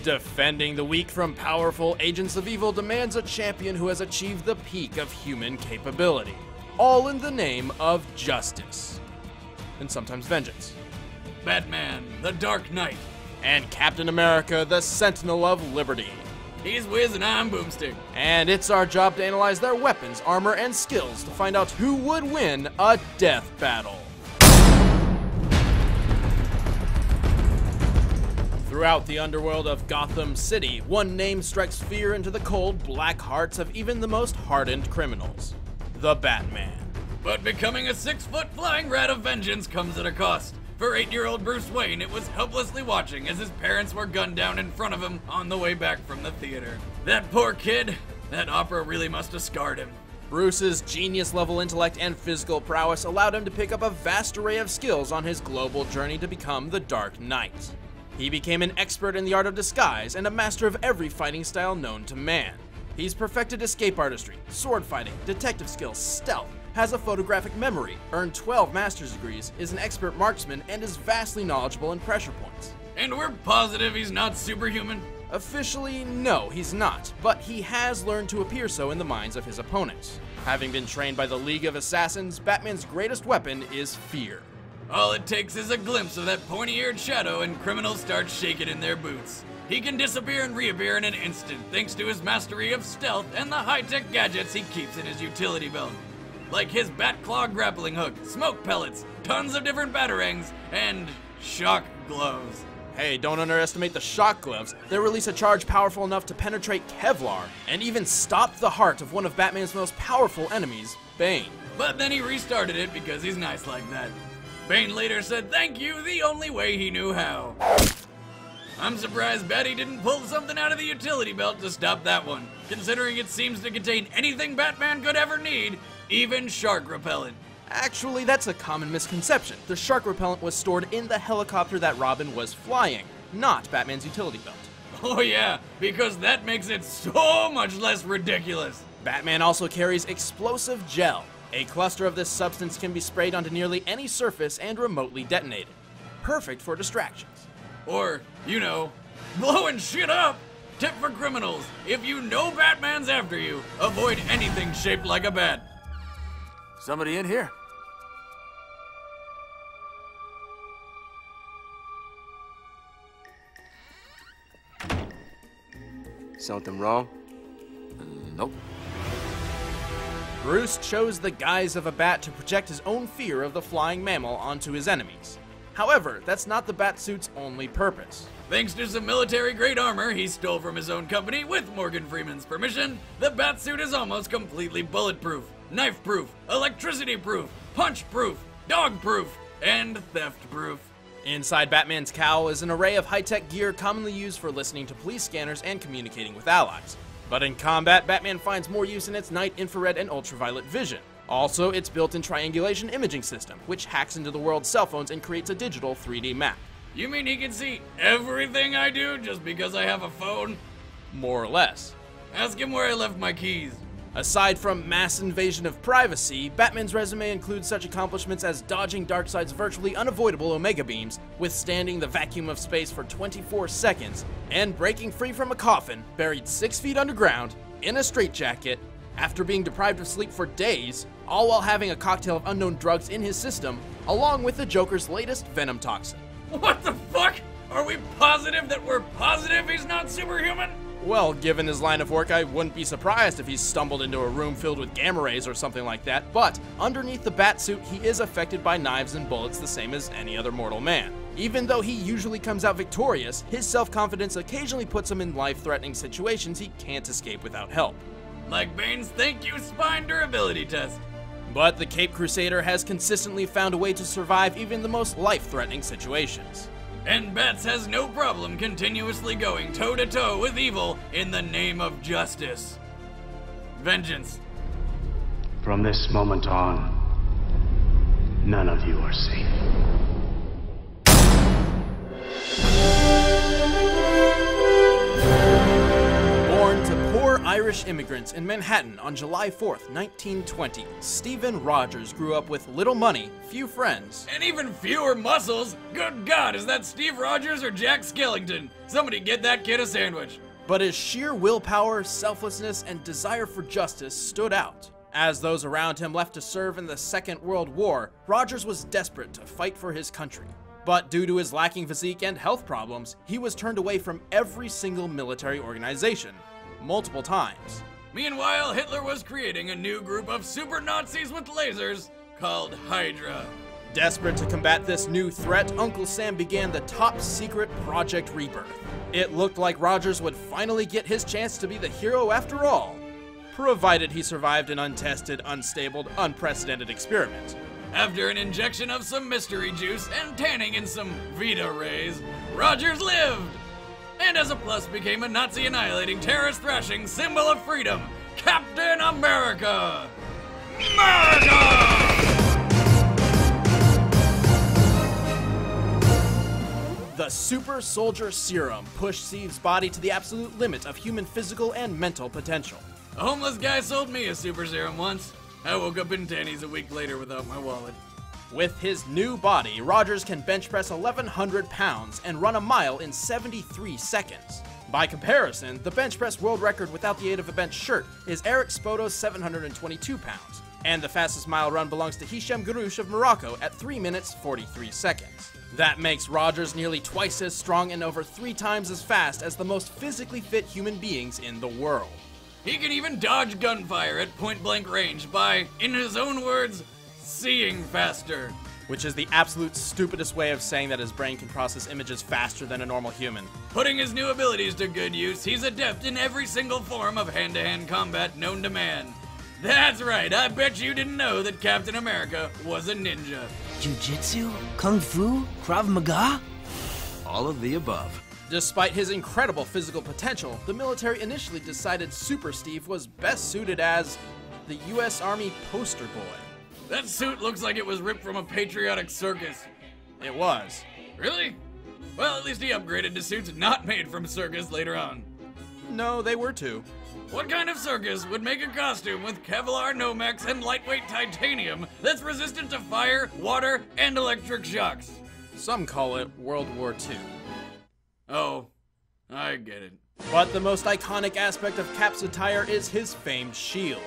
Defending the weak from powerful agents of evil demands a champion who has achieved the peak of human capability, all in the name of justice, and sometimes vengeance. Batman, the Dark Knight. And Captain America, the Sentinel of Liberty. He's Wiz and I'm Boomstick. And it's our job to analyze their weapons, armor, and skills to find out who would win a death battle. Throughout the underworld of Gotham City, one name strikes fear into the cold, black hearts of even the most hardened criminals: the Batman. But becoming a 6-foot flying rat of vengeance comes at a cost. For 8-year-old Bruce Wayne, it was helplessly watching as his parents were gunned down in front of him on the way back from the theater. That poor kid, that opera really must have scarred him. Bruce's genius-level intellect and physical prowess allowed him to pick up a vast array of skills on his global journey to become the Dark Knight. He became an expert in the art of disguise and a master of every fighting style known to man. He's perfected escape artistry, sword fighting, detective skills, stealth, has a photographic memory, earned 12 master's degrees, is an expert marksman, and is vastly knowledgeable in pressure points. And we're positive he's not superhuman? Officially, no, he's not, but he has learned to appear so in the minds of his opponents. Having been trained by the League of Assassins, Batman's greatest weapon is fear. All it takes is a glimpse of that pointy-eared shadow and criminals start shaking in their boots. He can disappear and reappear in an instant thanks to his mastery of stealth and the high-tech gadgets he keeps in his utility belt. Like his bat claw grappling hook, smoke pellets, tons of different batarangs, and shock gloves. Hey, don't underestimate the shock gloves. They release a charge powerful enough to penetrate Kevlar and even stop the heart of one of Batman's most powerful enemies, Bane. But then he restarted it because he's nice like that. Bane later said thank you the only way he knew how. I'm surprised Batty didn't pull something out of the utility belt to stop that one, considering it seems to contain anything Batman could ever need, even shark repellent. Actually, that's a common misconception. The shark repellent was stored in the helicopter that Robin was flying, not Batman's utility belt. Oh yeah, because that makes it so much less ridiculous. Batman also carries explosive gel. A cluster of this substance can be sprayed onto nearly any surface and remotely detonated. Perfect for distractions. Or, you know, blowing shit up. Tip for criminals, if you know Batman's after you, avoid anything shaped like a bat. Somebody in here? Something wrong? Nope. Bruce chose the guise of a bat to project his own fear of the flying mammal onto his enemies. However, that's not the Batsuit's only purpose. Thanks to some military-grade armor he stole from his own company with Morgan Freeman's permission, the Batsuit is almost completely bulletproof, knife-proof, electricity-proof, punch-proof, dog-proof, and theft-proof. Inside Batman's cowl is an array of high-tech gear commonly used for listening to police scanners and communicating with allies. But in combat, Batman finds more use in its night, infrared, and ultraviolet vision. Also, its built-in Triangulation imaging system, which hacks into the world's cell phones and creates a digital 3D map. You mean he can see everything I do just because I have a phone? More or less. Ask him where I left my keys. Aside from mass invasion of privacy, Batman's resume includes such accomplishments as dodging Darkseid's virtually unavoidable Omega beams, withstanding the vacuum of space for 24 seconds, and breaking free from a coffin buried 6 feet underground in a straitjacket after being deprived of sleep for days, all while having a cocktail of unknown drugs in his system, along with the Joker's latest venom toxin. What the fuck? Are we positive that we're positive he's not superhuman? Well, given his line of work, I wouldn't be surprised if he stumbled into a room filled with gamma rays or something like that, but underneath the Batsuit, he is affected by knives and bullets the same as any other mortal man. Even though he usually comes out victorious, his self-confidence occasionally puts him in life-threatening situations he can't escape without help. Like Bane's thank you spine durability test. But the Cape Crusader has consistently found a way to survive even the most life-threatening situations. And Bats has no problem continuously going toe-to-toe with evil in the name of justice. Vengeance. From this moment on, none of you are safe. Born to poor Irish Irish immigrants in Manhattan on July 4th, 1920, Stephen Rogers grew up with little money, few friends, And even fewer muscles? Good God, is that Steve Rogers or Jack Skellington? Somebody get that kid a sandwich. but his sheer willpower, selflessness, and desire for justice stood out. As those around him left to serve in the Second World War, Rogers was desperate to fight for his country. But due to his lacking physique and health problems, he was turned away from every single military organization, multiple times. Meanwhile, Hitler was creating a new group of super Nazis with lasers called Hydra. Desperate to combat this new threat, Uncle Sam began the top-secret Project Rebirth. It looked like Rogers would finally get his chance to be the hero after all, provided he survived an untested, unstable, unprecedented experiment. After an injection of some mystery juice and tanning in some Vita rays, Rogers lived! And as a plus became a Nazi annihilating, terrorist thrashing symbol of freedom, Captain America! America! The Super Soldier Serum pushed Steve's body to the absolute limit of human physical and mental potential. A homeless guy sold me a super serum once. I woke up in Tanny's a week later without my wallet. With his new body, Rogers can bench press 1,100 pounds and run a mile in 73 seconds. By comparison, the bench press world record without the aid of a bench shirt is Eric Spoto's 722 pounds, and the fastest mile run belongs to Hisham Garouche of Morocco at 3 minutes 43 seconds. That makes Rogers nearly twice as strong and over 3 times as fast as the most physically fit human beings in the world. He can even dodge gunfire at point-blank range by, in his own words, seeing faster. Which is the absolute stupidest way of saying that his brain can process images faster than a normal human. Putting his new abilities to good use, he's adept in every single form of hand-to-hand combat known to man. That's right, I bet you didn't know that Captain America was a ninja. Jiu-jitsu? Kung Fu? Krav Maga? All of the above. Despite his incredible physical potential, the military initially decided Super Steve was best suited as the US Army poster boy. That suit looks like it was ripped from a patriotic circus. It was. Really? Well, at least he upgraded to suits not made from circus later on. No, they were too. What kind of circus would make a costume with Kevlar Nomex and lightweight titanium that's resistant to fire, water, and electric shocks? Some call it World War II. Oh, I get it. But the most iconic aspect of Cap's attire is his famed shield.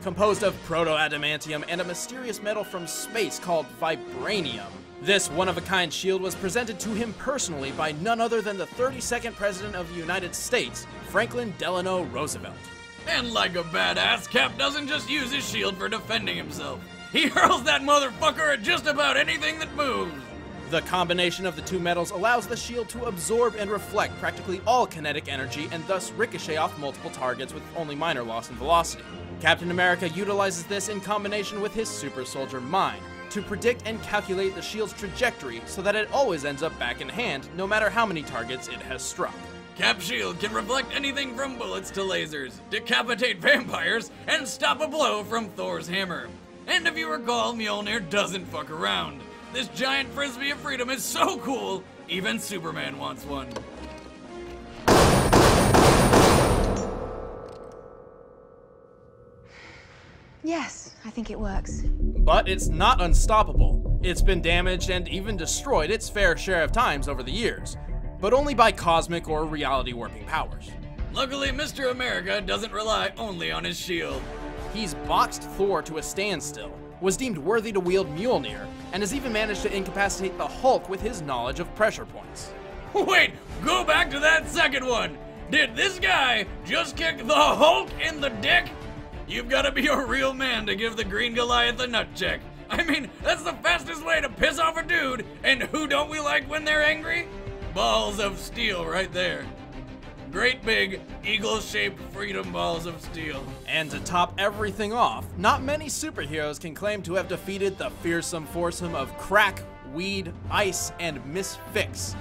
Composed of proto-adamantium and a mysterious metal from space called vibranium. This one-of-a-kind shield was presented to him personally by none other than the 32nd President of the United States, Franklin Delano Roosevelt. And like a badass, Cap doesn't just use his shield for defending himself. He hurls that motherfucker at just about anything that moves. The combination of the two metals allows the shield to absorb and reflect practically all kinetic energy and thus ricochet off multiple targets with only minor loss in velocity. Captain America utilizes this in combination with his super soldier mind to predict and calculate the shield's trajectory so that it always ends up back in hand no matter how many targets it has struck. Cap's shield can reflect anything from bullets to lasers, decapitate vampires, and stop a blow from Thor's hammer. And if you recall, Mjolnir doesn't fuck around. This giant frisbee of freedom is so cool, even Superman wants one. Yes, I think it works. But it's not unstoppable. It's been damaged and even destroyed its fair share of times over the years, but only by cosmic or reality warping powers. Luckily, Mr. America doesn't rely only on his shield. He's boxed Thor to a standstill, was deemed worthy to wield Mjolnir, and has even managed to incapacitate the Hulk with his knowledge of pressure points. Wait, go back to that second one. Did this guy just kick the Hulk in the dick? You've got to be a real man to give the Green Goliath a nut check. I mean, that's the fastest way to piss off a dude, and who don't we like when they're angry? Balls of steel right there. Great big, eagle-shaped freedom balls of steel. And to top everything off, not many superheroes can claim to have defeated the fearsome foursome of crack, weed, ice, and Miss Fix,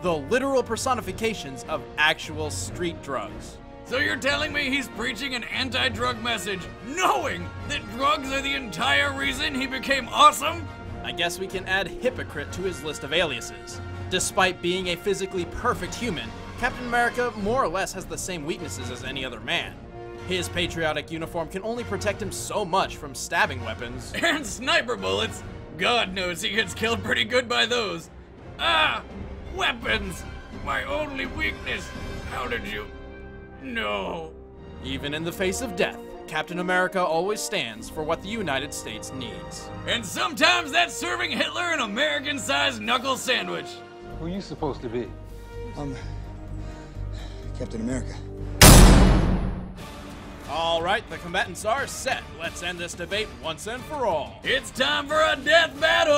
the literal personifications of actual street drugs. So you're telling me he's preaching an anti-drug message, knowing that drugs are the entire reason he became awesome? I guess we can add hypocrite to his list of aliases. Despite being a physically perfect human, Captain America more or less has the same weaknesses as any other man. His patriotic uniform can only protect him so much from stabbing weapons. And sniper bullets. God knows he gets killed pretty good by those. Ah! Weapons! My only weakness! How did you... No. Even in the face of death, Captain America always stands for what the United States needs. And sometimes that's serving Hitler an American-sized knuckle sandwich. Who are you supposed to be? Captain America. All right, the combatants are set. Let's end this debate once and for all. It's time for a death battle!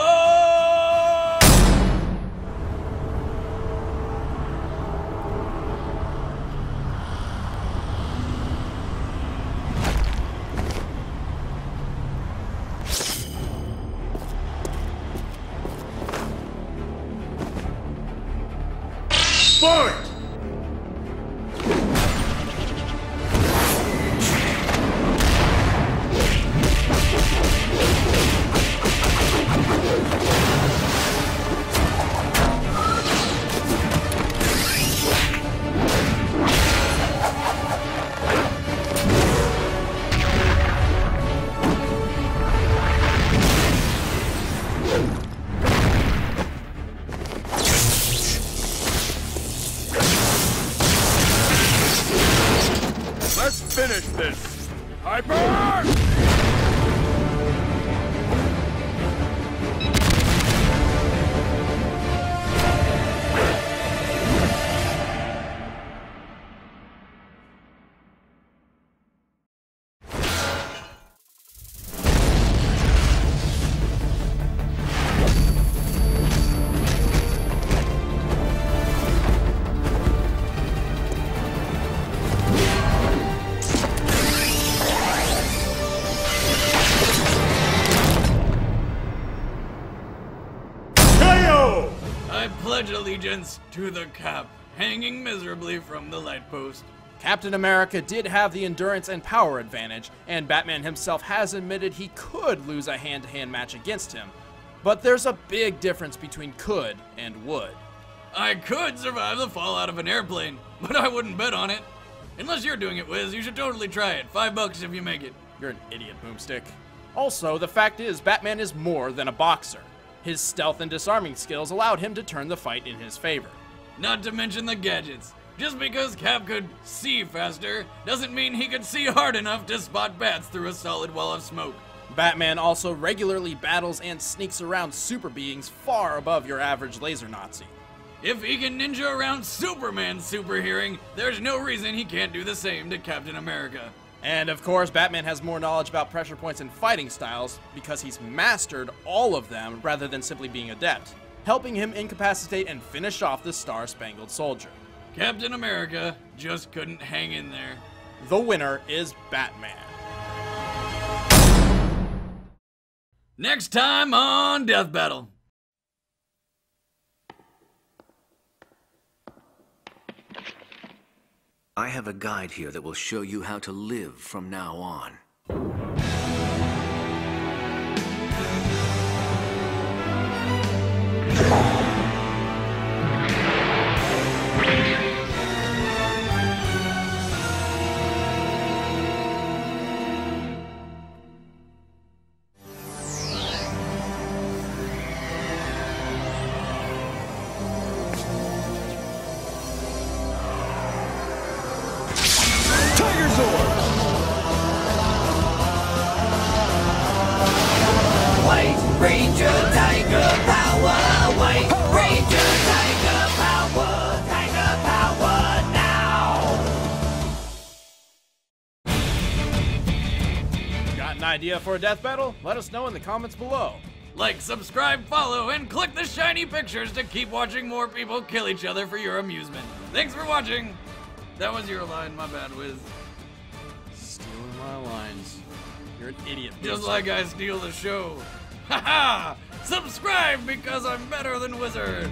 Fight! Let's finish this! Hyper! I pledge allegiance to the Cap, hanging miserably from the light post. Captain America did have the endurance and power advantage, and Batman himself has admitted he could lose a hand-to-hand match against him. But there's a big difference between could and would. I could survive the fall out of an airplane, but I wouldn't bet on it. Unless you're doing it, Wiz, you should totally try it. $5 if you make it. You're an idiot, Boomstick. Also, the fact is, Batman is more than a boxer. His stealth and disarming skills allowed him to turn the fight in his favor. Not to mention the gadgets. Just because Cap could see faster doesn't mean he could see hard enough to spot bats through a solid wall of smoke. Batman also regularly battles and sneaks around super beings far above your average laser Nazi. If he can ninja around Superman's super hearing, there's no reason he can't do the same to Captain America. And of course, Batman has more knowledge about pressure points and fighting styles because he's mastered all of them rather than simply being adept, helping him incapacitate and finish off the Star-Spangled Soldier. Captain America just couldn't hang in there. The winner is Batman. Next time on Death Battle. I have a guide here that will show you how to live from now on. Ranger Tiger Power, White Ranger Tiger Power now! Got an idea for a death battle? Let us know in the comments below. Like, subscribe, follow, and click the shiny pictures to keep watching more people kill each other for your amusement. Thanks for watching! That was your line, my bad, Wiz. Stealing my lines. You're an idiot. Just like I steal the show. Haha! Subscribe because I'm better than Wizard!